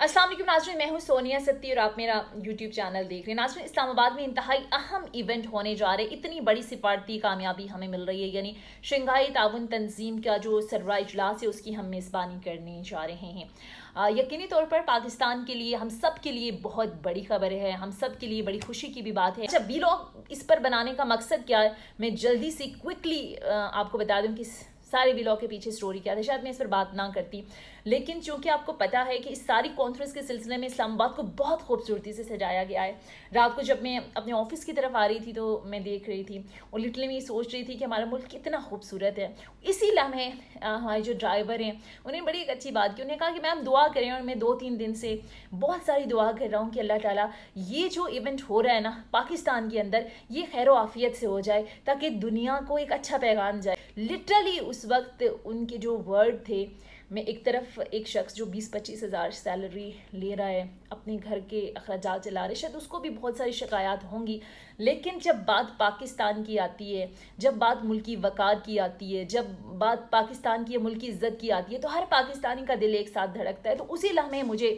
अस्सलाम वालेकुम नाज़रीन, मैं हूं सोनिया सत्ती और आप मेरा यूट्यूब चैनल देख रहे हैं। नाज़रीन, इस्लामाबाद में इंतहाई अहम इवेंट होने जा रहे, इतनी बड़ी सिफारती कामयाबी हमें मिल रही है, यानी शंघाई ताउन तंजीम का जो सरबराह इजलास है उसकी हम मेज़बानी करने जा रहे हैं। यकीनी तौर पर पाकिस्तान के लिए, हम सब के लिए बहुत बड़ी खबर है, हम सब के लिए बड़ी खुशी की भी बात है। अच्छा, वीलॉग इस पर बनाने का मकसद क्या है, मैं जल्दी से क्विकली आपको बता दूं कि सारे व्लॉग के पीछे स्टोरी क्या था। शायद मैं इस पर बात ना करती, लेकिन चूंकि आपको पता है कि इस सारी कॉन्फ्रेंस के सिलसिले में इस्लामाबाद को बहुत खूबसूरती से सजाया गया है। रात को जब मैं अपने ऑफिस की तरफ आ रही थी तो मैं देख रही थी और लिटरली मैं सोच रही थी कि हमारा मुल्क कितना खूबसूरत है। इसी लम्हे हमारे जो ड्राइवर हैं उन्हें बड़ी एक अच्छी बात की, उन्हें कहा कि मैम दुआ करें, और मैं 2-3 दिन से बहुत सारी दुआ कर रहा हूँ कि अल्लाह ताला ये जो इवेंट हो रहा है ना पाकिस्तान के अंदर, ये खैर आफियत से हो जाए ताकि दुनिया को एक अच्छा पैगाम जाए। लिटरली उस वक्त उनके जो वर्ड थे, मैं एक तरफ एक शख्स जो 20-25 हज़ार सैलरी ले रहा है, अपने घर के अखराजात चला रहे, शायद उसको भी बहुत सारी शिकायत होंगी, लेकिन जब बात पाकिस्तान की आती है, जब बात मुल्की वक़ार की आती है, जब बात पाकिस्तान की मुल्की इज़्ज़त की आती है, तो हर पाकिस्तानी का दिल एक साथ धड़कता है। तो उसी लम्हे मुझे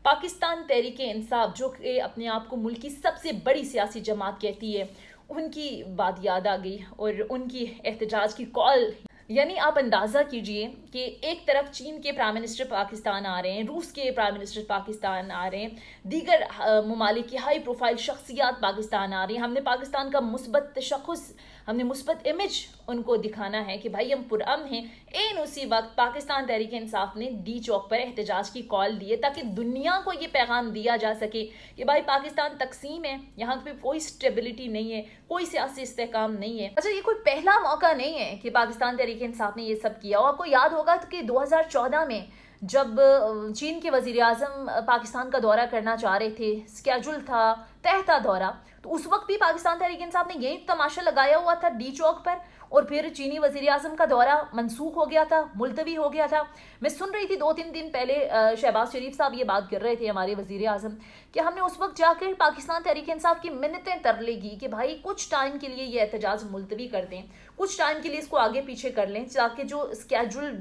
पाकिस्तान तहरीक इंसाफ, जो कि अपने आप को मुल्क की सबसे बड़ी सियासी जमात कहती है, उनकी बात याद आ गई और उनकी एहतजाज की कॉल। यानी आप अंदाज़ा कीजिए कि एक तरफ चीन के प्राइम मिनिस्टर पाकिस्तान आ रहे हैं, रूस के प्राइम मिनिस्टर पाकिस्तान आ रहे हैं, दीगर ममालिक की हाई प्रोफाइल शख्सियात पाकिस्तान आ रही हैं। हमने पाकिस्तान का मुस्बत तशख़्ख़ुस, हमने मुस्बत इमेज उनको दिखाना है कि भाई हम पुरअमन हैं। इन उसी वक्त पाकिस्तान तहरीक इंसाफ ने डी चौक पर एहतजाज की कॉल दी है ताकि दुनिया को ये पैगाम दिया जा सके कि भाई पाकिस्तान तकसीम है, यहाँ पे कोई स्टेबिलिटी नहीं है, कोई सियासी इस्तेहकाम नहीं है। अच्छा, ये कोई पहला मौका नहीं है कि पाकिस्तान तहरीक इंसाफ ने ये सब किया। और आपको याद होगा कि 2014 में जब चीन के वजीर आजम पाकिस्तान का दौरा करना चाह रहे थे, स्केड्यूल था, तय था दौरा, तो उस वक्त भी पाकिस्तान तहरीक इंसाफ ने यही तमाशा लगाया हुआ था डी चौक पर, और फिर चीनी वजीर आजम का दौरा मनसूख हो गया था, मुलतवी हो गया था। मैं सुन रही थी 2-3 दिन पहले शहबाज शरीफ साहब ये बात कर रहे थे, हमारे वजीर आजम, कि हमने उस वक्त जाकर पाकिस्तान तहरीक इंसाफ की मिन्नतें तरले की कि भाई कुछ टाइम के लिए ये एहतजाज मुलतवी कर दें, कुछ टाइम के लिए इसको आगे पीछे कर लें, ताकि जो स्केड्यूल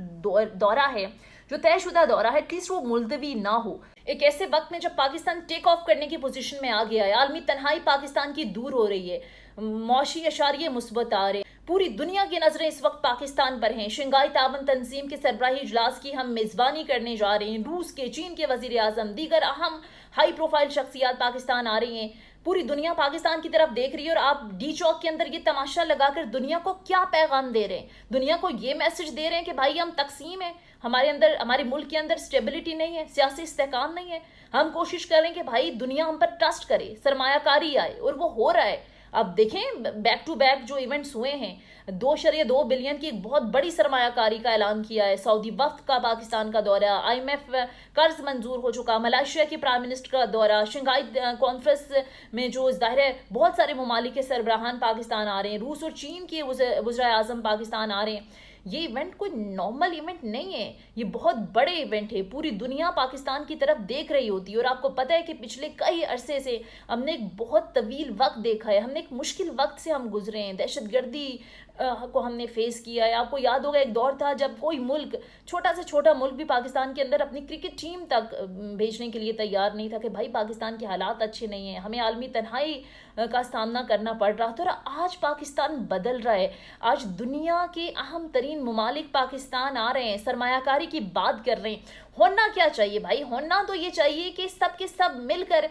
दौरा है, जो तयशुदा दौरा है, एटलीस्ट वो मुलतवी ना हो। एक ऐसे वक्त में जब पाकिस्तान टेक ऑफ करने की पोजीशन में आ गया है, आलमी तन्हाई पाकिस्तान की दूर हो रही है, मौशी अशारिये मुस्बत आ रहे, पूरी दुनिया की नजरें इस वक्त पाकिस्तान पर हैं। शंघाई ताउन तंजीम के सरबराही इजलास की हम मेजबानी करने जा रहे हैं। रूस के, चीन के वजीर आजम, दीगर अहम हाई प्रोफाइल शख्सियात पाकिस्तान आ रही हैं। पूरी दुनिया पाकिस्तान की तरफ देख रही है और आप डी चौक के अंदर ये तमाशा लगाकर दुनिया को क्या पैगाम दे रहे हैं? दुनिया को ये मैसेज दे रहे हैं कि भाई हम तकसीम है, हमारे अंदर, हमारे मुल्क के अंदर स्टेबिलिटी नहीं है, सियासी इस्तेहकाम नहीं है। हम कोशिश करें कि भाई दुनिया हम पर ट्रस्ट करे, सरमायाकारी आए, और वो हो रहा है। अब देखें, बैक टू बैक जो इवेंट्स हुए हैं, 2.2 बिलियन की एक बहुत बड़ी सरमायाकारी का ऐलान किया है। सऊदी वफ्द का पाकिस्तान का दौरा, IMF कर्ज मंजूर हो चुका, मलेशिया के प्राइम मिनिस्टर का दौरा, शंघाई कॉन्फ्रेंस में जो ज़ाहिर है बहुत सारे ममालिक के सरबराहान पाकिस्तान आ रहे हैं, रूस और चीन के वज़ीर आज़म पाकिस्तान आ रहे हैं। ये इवेंट कोई नॉर्मल इवेंट नहीं है, ये बहुत बड़े इवेंट है। पूरी दुनिया पाकिस्तान की तरफ देख रही होती है, और आपको पता है कि पिछले कई अरसे से हमने एक बहुत तवील वक्त देखा है, हमने एक मुश्किल वक्त से हम गुजरे हैं, दहशतगर्दी को हमने फेस किया है। आपको याद होगा एक दौर था जब कोई मुल्क, छोटा से छोटा मुल्क भी पाकिस्तान के अंदर अपनी क्रिकेट टीम तक भेजने के लिए तैयार नहीं था कि भाई पाकिस्तान के हालात अच्छे नहीं हैं, हमें आलमी तन्हाई का सामना करना पड़ रहा था। और आज पाकिस्तान बदल रहा है, आज दुनिया के अहम तरीन ममालिक पाकिस्तान आ रहे हैं, सरमायाकारी की बात कर रहे हैं। होना क्या चाहिए भाई? होना तो ये चाहिए कि सब के सब मिलकर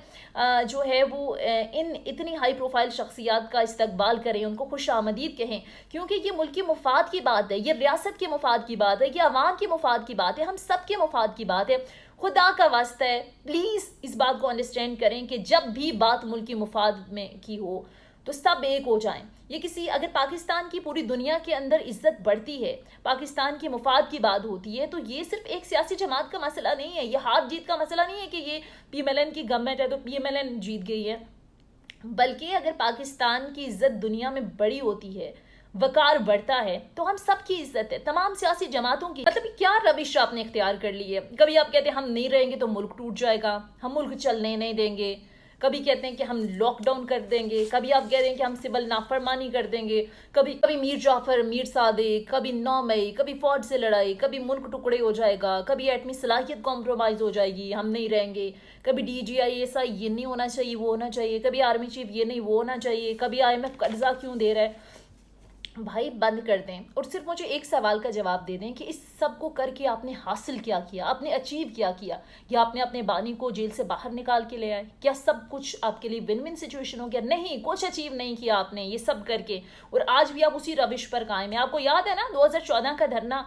जो है वो इन इतनी हाई प्रोफाइल शख्सियात का इस्तकबाल करें, उनको खुश आमदीद कहें, क्योंकि ये मुल्क की मुफाद की बात है, ये रियासत के मुफाद की बात है, ये अवाम के मुफाद की बात है, हम सब के मुफाद की बात है। खुदा का वास्ता है, प्लीज़ इस बात को अंडरस्टैंड करें कि जब भी बात मुल्क की मुफाद में की हो तो सब एक हो जाएं। ये किसी, अगर पाकिस्तान की पूरी दुनिया के अंदर इज्जत बढ़ती है, पाकिस्तान के मुफाद की बात होती है, तो ये सिर्फ एक सियासी जमात का मसला नहीं है, ये हार जीत का मसला नहीं है कि ये PMLN की गवर्नमेंट है तो PMLN जीत गई है। बल्कि अगर पाकिस्तान की इज्जत दुनिया में बड़ी होती है, वकार बढ़ता है, तो हम सब की इज्जत है, तमाम सियासी जमातों की। मतलब क्या रविश आपने इख्तियार कर ली है? कभी आप कहते हैं हम नहीं रहेंगे तो मुल्क टूट जाएगा, हम मुल्क चलने नहीं देंगे, कभी कहते हैं कि हम लॉकडाउन कर देंगे, कभी आप कह रहे हैं कि हम सिविल नाफरमानी कर देंगे, कभी कभी मीर जाफर, मीर सादिक, कभी 9 मई, कभी फौज से लड़ाई, कभी मुल्क टुकड़े हो जाएगा, कभी एटमी सलाहियत कॉम्प्रोमाइज़ हो जाएगी, हम नहीं रहेंगे, कभी DGI ऐसा ये नहीं होना चाहिए, वो होना चाहिए, कभी आर्मी चीफ ये नहीं वो होना चाहिए, कभी IMF कर्जा क्यों दे रहा है। भाई बंद कर दें और सिर्फ मुझे एक सवाल का जवाब दे दें कि इस सब को करके आपने हासिल क्या किया, आपने अचीव क्या किया, या आपने अपने बानी को जेल से बाहर निकाल के ले आए? क्या सब कुछ आपके लिए विन विन सिचुएशन हो गया? नहीं, कुछ अचीव नहीं किया आपने ये सब करके, और आज भी आप उसी रविश पर कायम है। आपको याद है ना 2014 का धरना,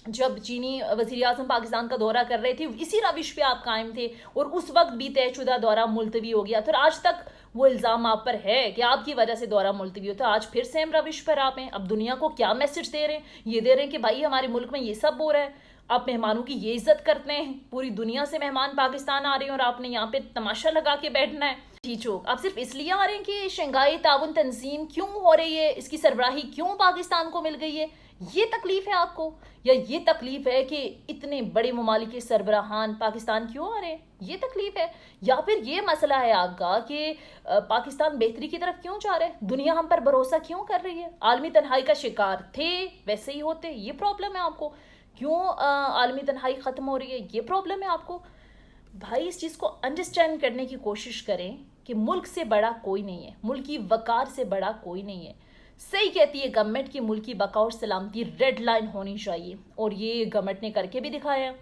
जब चीनी वज़ीर आज़म पाकिस्तान का दौरा कर रहे थे, इसी रविश पे आप कायम थे, और उस वक्त भी तयशुदा दौरा मुलतवी हो गया। फिर आज तक वो इल्ज़ाम आप पर है कि आपकी वजह से दौरा मुलतवी होता है। आज फिर सेम रविश पर आप हैं। अब दुनिया को क्या मैसेज दे रहे हैं? ये दे रहे हैं कि भाई हमारे मुल्क में ये सब हो रहा है, आप मेहमानों की ये इज्जत करते हैं, पूरी दुनिया से मेहमान पाकिस्तान आ रहे हैं और आपने यहाँ पे तमाशा लगा के बैठना है। चीचोक, आप सिर्फ इसलिए आ रहे हैं कि शंघाई ताउन तंजीम क्यों हो रही है, इसकी सरबराही क्यों पाकिस्तान को मिल गई है, ये तकलीफ है आपको? या ये तकलीफ है कि इतने बड़े ममालिक के सरबराहान पाकिस्तान क्यों आ रहे हैं, ये तकलीफ है? या फिर ये मसला है आपका कि पाकिस्तान बेहतरी की तरफ क्यों जा रहा है, दुनिया हम पर भरोसा क्यों कर रही है? आलमी तन्हाई का शिकार थे, वैसे ही होते, ये प्रॉब्लम है आपको? क्यों आलमी तन्हाई ख़त्म हो रही है, ये प्रॉब्लम है आपको? भाई इस चीज़ को अंडरस्टैंड करने की कोशिश करें कि मुल्क से बड़ा कोई नहीं है, मुल्क की वकार से बड़ा कोई नहीं है। सही कहती है गवर्नमेंट की मुल्क की बका और सलामती रेड लाइन होनी चाहिए, और ये गवर्नमेंट ने करके भी दिखाया।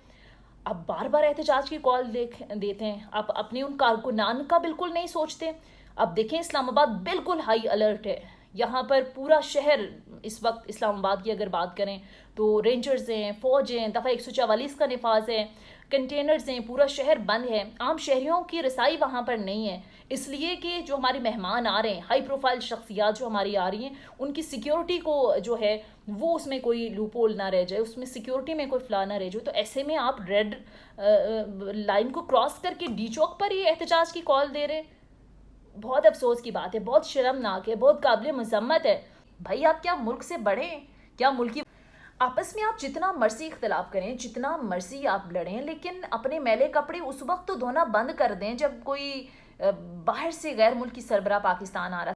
आप बार बार एहतजाज की कॉल देते हैं, आप अपने उन कारकुनान का बिल्कुल नहीं सोचते। अब देखें इस्लामाबाद बिल्कुल हाई अलर्ट है, यहाँ पर पूरा शहर इस वक्त, इस्लामाबाद की अगर बात करें तो रेंजर्स हैं, फौज हैं, दफ़ा 144 का निफाज है, कंटेनर्स हैं, पूरा शहर बंद है। आम शहरियों की रसाई वहाँ पर नहीं है, इसलिए कि जो हमारे मेहमान आ रहे हैं, हाई प्रोफाइल शख्सियात जो हमारी आ रही हैं, उनकी सिक्योरिटी को जो है वो उसमें कोई लूपोल ना रह जाए, उसमें सिक्योरिटी में कोई फ्ला ना रह जाए। तो ऐसे में आप रेड लाइन को क्रॉस करके डी चौक पर ही एहतजाज की कॉल दे रहे हैं। बहुत अफसोस की बात है, बहुत शर्मनाक है, बहुत काबिल मजम्मत है। भाई आप क्या मुल्क से बड़े हैं? क्या मुल्क की आपस में आप जितना मर्जी इख्तलाफ करें, जितना मर्जी आप लड़ें, लेकिन अपने मैले कपड़े उस वक्त तो धोना बंद कर दें जब कोई बाहर से गैर मुल्की सरबरा पाकिस्तान आ रहा है।